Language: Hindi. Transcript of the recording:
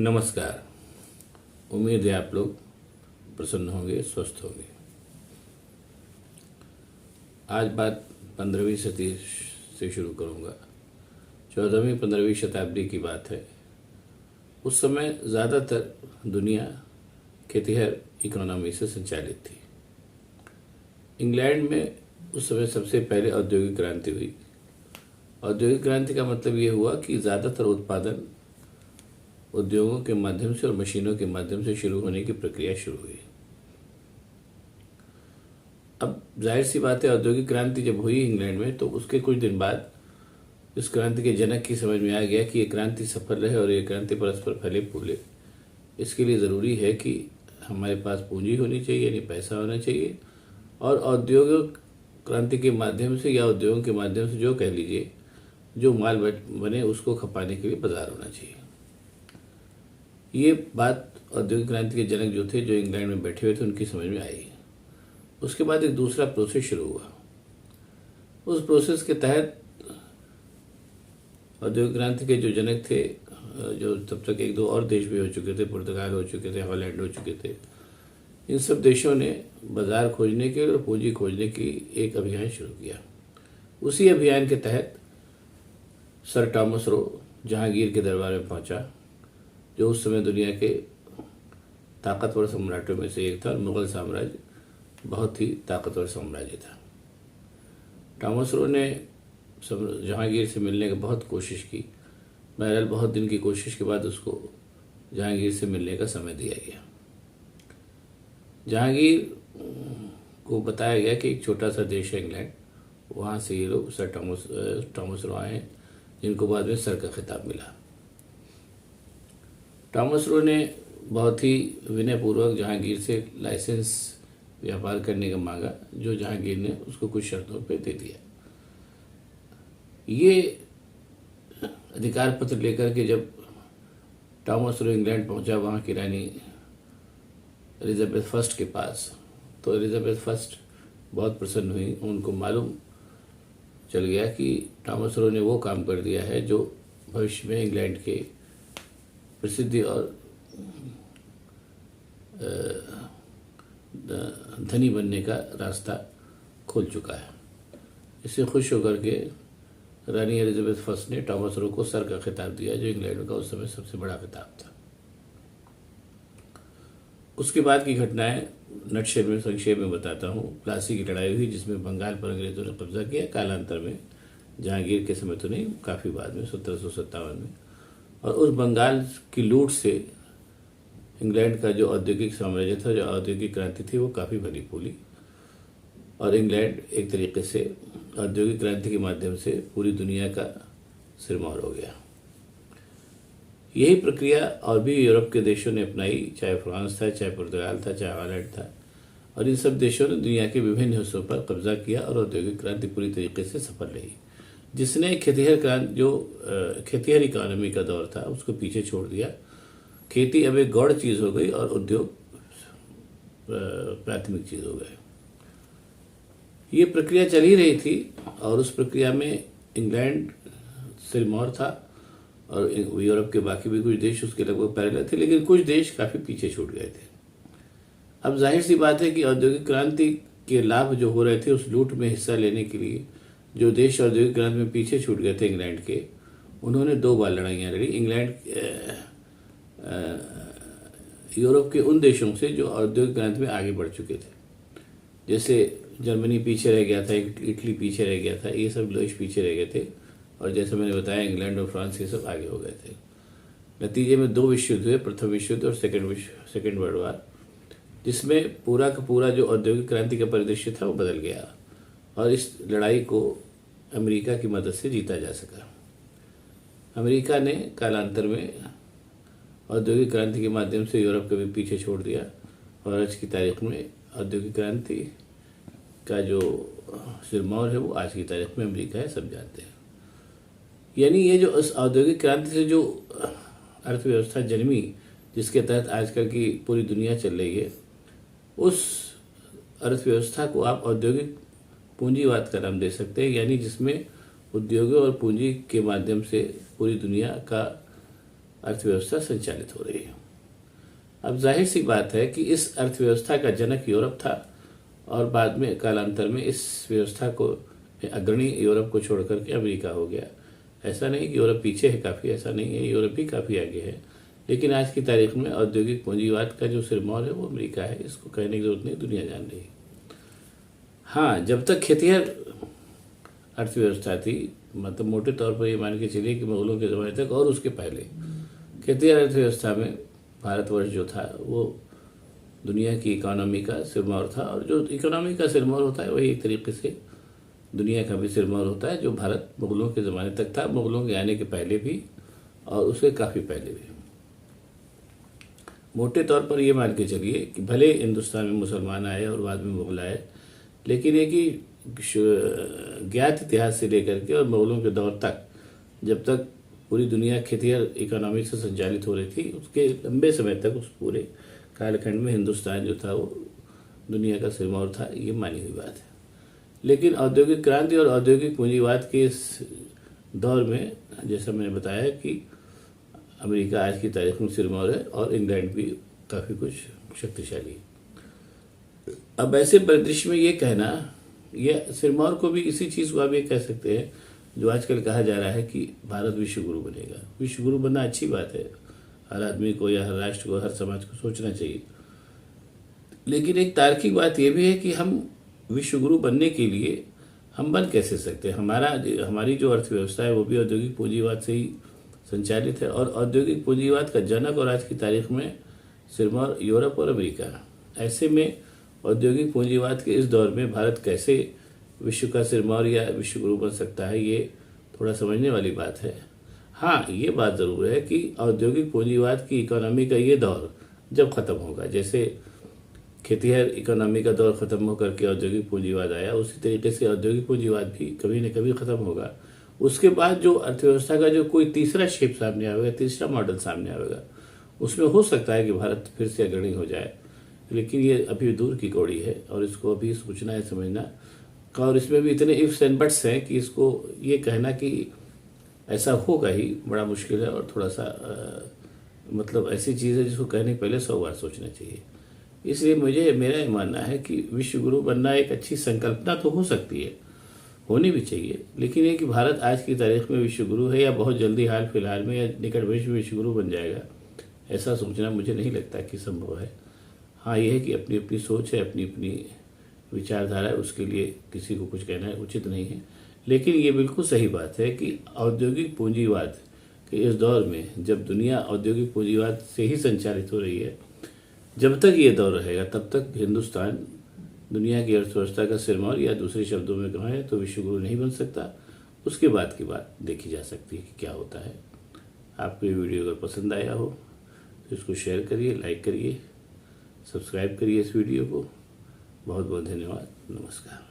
नमस्कार। उम्मीद है आप लोग प्रसन्न होंगे, स्वस्थ होंगे। आज बात 15वीं सदी से शुरू करूंगा। 14वीं 15वीं शताब्दी की बात है। उस समय ज़्यादातर दुनिया खेतिहर इकोनॉमी से संचालित थी। इंग्लैंड में उस समय सबसे पहले औद्योगिक क्रांति हुई। औद्योगिक क्रांति का मतलब ये हुआ कि ज़्यादातर उत्पादन उद्योगों के माध्यम से और मशीनों के माध्यम से शुरू होने की प्रक्रिया शुरू हुई। अब जाहिर सी बात है, औद्योगिक क्रांति जब हुई इंग्लैंड में तो उसके कुछ दिन बाद इस क्रांति के जनक की समझ में आ गया कि ये क्रांति सफल रहे और ये क्रांति परस्पर फले फूले, इसके लिए ज़रूरी है कि हमारे पास पूंजी होनी चाहिए, यानी पैसा होना चाहिए, और औद्योगिक क्रांति के माध्यम से या उद्योगों के माध्यम से जो कह लीजिए जो माल बने उसको खपाने के लिए बाजार होना चाहिए। ये बात औद्योगिक क्रांति के जनक जो थे, जो इंग्लैंड में बैठे हुए थे, उनकी समझ में आई। उसके बाद एक दूसरा प्रोसेस शुरू हुआ। उस प्रोसेस के तहत औद्योगिक क्रांति के जो जनक थे, जो तब तक एक दो और देश भी हो चुके थे, पुर्तगाल हो चुके थे, हॉलैंड हो चुके थे, इन सब देशों ने बाजार खोजने के और पूंजी खोजने की एक अभियान शुरू किया। उसी अभियान के तहत सर टॉमस रो जहांगीर के दरबार में पहुंचा, जो उस समय दुनिया के ताकतवर सम्राटों में से एक था और मुगल साम्राज्य बहुत ही ताकतवर साम्राज्य था। टॉमस रो ने जहांगीर से मिलने की बहुत कोशिश की। बहरहाल बहुत दिन की कोशिश के बाद उसको जहांगीर से मिलने का समय दिया गया। जहांगीर को बताया गया कि एक छोटा सा देश है इंग्लैंड, वहाँ से ये लोग सर टॉमस रो आए, जिनको बाद में सर का खिताब मिला। टॉमस रो ने बहुत ही विनयपूर्वक जहांगीर से लाइसेंस व्यापार करने का मांगा, जो जहांगीर ने उसको कुछ शर्तों पे दे दिया। ये अधिकार पत्र लेकर के जब टॉमस रो इंग्लैंड पहुंचा, वहाँ की रानी एलिजाबेथ फर्स्ट के पास, तो एलिजाबेथ फर्स्ट बहुत प्रसन्न हुई। उनको मालूम चल गया कि टॉमस रो ने वो काम कर दिया है जो भविष्य में इंग्लैंड के प्रसिद्धि और धनी बनने का रास्ता खोल चुका है। इससे खुश होकर के रानी एलिजाबेथ फर्स्ट ने टॉमस रो को सर का खिताब दिया, जो इंग्लैंड का उस समय सबसे बड़ा खिताब था। उसके बाद की घटनाएं नटशेल में संक्षेप में बताता हूँ। प्लासी की लड़ाई हुई, जिसमें बंगाल पर अंग्रेजों ने कब्जा किया, कालांतर में जहांगीर के समय तो नहीं, काफ़ी बाद में 1757 में। और उस बंगाल की लूट से इंग्लैंड का जो औद्योगिक साम्राज्य था, जो औद्योगिक क्रांति थी, वो काफ़ी भली फूली और इंग्लैंड एक तरीके से औद्योगिक क्रांति के माध्यम से पूरी दुनिया का सिरमौर हो गया। यही प्रक्रिया और भी यूरोप के देशों ने अपनाई, चाहे फ्रांस था, चाहे पुर्तगाल था, चाहे हॉलैंड था, और इन सब देशों ने दुनिया के विभिन्न हिस्सों पर कब्जा किया और औद्योगिक क्रांति पूरी तरीके से सफल रही, जिसने खेतिहर क्रांति, जो खेतिहर इकोनॉमी का दौर था, उसको पीछे छोड़ दिया। खेती अब एक गौड़ चीज़ हो गई और उद्योग प्राथमिक चीज़ हो गए। ये प्रक्रिया चल ही रही थी और उस प्रक्रिया में इंग्लैंड सिरमौर था और यूरोप के बाकी भी कुछ देश उसके लगभग पैरेलल थे, लेकिन कुछ देश काफ़ी पीछे छूट गए थे। अब जाहिर सी बात है कि औद्योगिक क्रांति के लाभ जो हो रहे थे, उस लूट में हिस्सा लेने के लिए जो देश औद्योगिक क्रांति में पीछे छूट गए थे इंग्लैंड के, उन्होंने 2 बार लड़ाइयाँ लड़ी। इंग्लैंड यूरोप के उन देशों से जो औद्योगिक क्रांति में आगे बढ़ चुके थे, जैसे जर्मनी पीछे रह गया था, इटली पीछे रह गया था, ये सब देश पीछे रह गए थे, और जैसे मैंने बताया इंग्लैंड और फ्रांस ये सब आगे हो गए थे। नतीजे में 2 विश्व युद्ध हुए, प्रथम विश्व युद्ध और सेकेंड वर्ल्ड वार, जिसमें पूरा का पूरा जो औद्योगिक क्रांति का परिदृश्य था वो बदल गया और इस लड़ाई को अमेरिका की मदद से जीता जा सका। अमेरिका ने कालांतर में औद्योगिक क्रांति के माध्यम से यूरोप को भी पीछे छोड़ दिया और आज की तारीख में औद्योगिक क्रांति का जो सिरमौर है वो आज की तारीख में अमेरिका है, सब जानते हैं। यानी ये जो इस औद्योगिक क्रांति से जो अर्थव्यवस्था जन्मी, जिसके तहत आजकल की पूरी दुनिया चल रही है, उस अर्थव्यवस्था को आप औद्योगिक पूंजीवाद का नाम दे सकते हैं, यानी जिसमें उद्योगों और पूंजी के माध्यम से पूरी दुनिया का अर्थव्यवस्था संचालित हो रही है। अब जाहिर सी बात है कि इस अर्थव्यवस्था का जनक यूरोप था और बाद में कालांतर में इस व्यवस्था को अग्रणी यूरोप को छोड़ करके अमेरिका हो गया। ऐसा नहीं कि यूरोप पीछे है काफ़ी, ऐसा नहीं है, यूरोप भी काफ़ी आगे है। लेकिन आज की तारीख में औद्योगिक पूंजीवाद का जो सिरमौर है वो अमेरिका है, इसको कहने की जरूरत नहीं, दुनिया जान रही है। हाँ, जब तक खेतिहर अर्थव्यवस्था थी, मतलब मोटे तौर पर ये मान के चलिए कि मुगलों के ज़माने तक और उसके पहले खेतिहर अर्थव्यवस्था में भारतवर्ष जो था वो दुनिया की इकोनॉमी का सिरमौर था। और जो इकोनॉमी का सिरमौर होता है वही एक तरीके से दुनिया का भी सिरमौर होता है, जो भारत मुगलों के ज़माने तक था, मुगलों के आने के पहले भी और उसके काफ़ी पहले भी। मोटे तौर पर ये मान के चलिए कि भले हिंदुस्तान में मुसलमान आए और बाद में मुगल आए, लेकिन एक ही ज्ञात इतिहास से लेकर के और मुगलों के दौर तक, जब तक पूरी दुनिया खेतिहर इकोनॉमी से संचालित हो रही थी, उसके लंबे समय तक उस पूरे कालखंड में हिंदुस्तान जो था वो दुनिया का सिरमौर था, ये मानी हुई बात है। लेकिन औद्योगिक क्रांति और औद्योगिक पूंजीवाद के इस दौर में जैसा मैंने बताया कि अमेरिका आज की तारीख में सिरमौर है और इंग्लैंड भी काफ़ी कुछ शक्तिशाली है। अब ऐसे परिदृश्य में ये कहना, यह सिरमौर को भी इसी चीज़ को आप ये कह सकते हैं जो आजकल कहा जा रहा है कि भारत विश्व गुरु बनेगा। विश्व गुरु बनना अच्छी बात है, हर आदमी को या हर राष्ट्र को, हर समाज को सोचना चाहिए। लेकिन एक तार्किक बात यह भी है कि हम विश्व गुरु बनने के लिए हम बन कैसे सकते हैं। हमारी जो अर्थव्यवस्था है वो भी औद्योगिक पूंजीवाद से ही संचालित है और औद्योगिक पूंजीवाद का जनक और आज की तारीख में सिरमौर यूरोप और अमेरिका। ऐसे में औद्योगिक पूंजीवाद के इस दौर में भारत कैसे विश्व का सिरमौर या विश्व गुरु बन सकता है, ये थोड़ा समझने वाली बात है। हाँ, ये बात ज़रूर है कि औद्योगिक पूंजीवाद की इकोनॉमी का ये दौर जब ख़त्म होगा, जैसे खेतिहर इकोनॉमी का दौर ख़त्म होकर के औद्योगिक पूंजीवाद आया, उसी तरीके से औद्योगिक पूंजीवाद भी कभी न कभी ख़त्म होगा। उसके बाद जो अर्थव्यवस्था का जो कोई तीसरा शेप सामने आएगा, तीसरा मॉडल सामने आएगा, उसमें हो सकता है कि भारत फिर से अग्रणी हो जाए। लेकिन ये अभी दूर की कौड़ी है और इसको अभी सोचना है, समझना, और इसमें भी इतने इफ्स एंड बट्स हैं कि इसको ये कहना कि ऐसा होगा ही बड़ा मुश्किल है और थोड़ा सा मतलब ऐसी चीज़ है जिसको कहने के पहले 100 बार सोचना चाहिए। इसलिए मेरा ये मानना है कि विश्व गुरु बनना एक अच्छी संकल्पना तो हो सकती है, होनी भी चाहिए, लेकिन ये कि भारत आज की तारीख में विश्व गुरु है या बहुत जल्दी हाल फिलहाल में या निकट भविष्य में विश्व गुरु बन जाएगा, ऐसा सोचना मुझे नहीं लगता कि संभव है। हाँ, यह है कि अपनी अपनी सोच है, अपनी अपनी विचारधारा है, उसके लिए किसी को कुछ कहना उचित नहीं है। लेकिन ये बिल्कुल सही बात है कि औद्योगिक पूंजीवाद के इस दौर में, जब दुनिया औद्योगिक पूंजीवाद से ही संचालित हो रही है, जब तक ये दौर रहेगा तब तक हिंदुस्तान दुनिया की अर्थव्यवस्था का सिरमौर या दूसरे शब्दों में कहें तो विश्व गुरु नहीं बन सकता। उसके बाद की बात देखी जा सकती है कि क्या होता है। आपको ये वीडियो अगर पसंद आया हो तो इसको शेयर करिए, लाइक करिए, सब्सक्राइब करिए इस वीडियो को। बहुत बहुत धन्यवाद। नमस्कार।